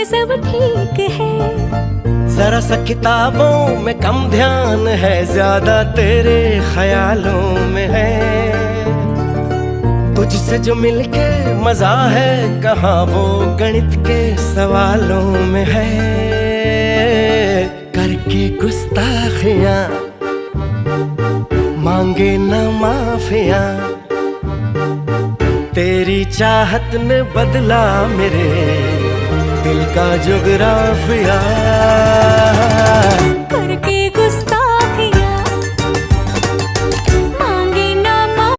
सब ठीक है। जरा सा किताबों में कम ध्यान है, ज्यादा तेरे ख्यालों में है। तुझसे जो मिलके मजा है, कहाँ वो गणित के सवालों में है। करके गुस्ताखियां मांगे न माफियां, तेरी चाहत ने बदला मेरे दिल का जुगराफिया।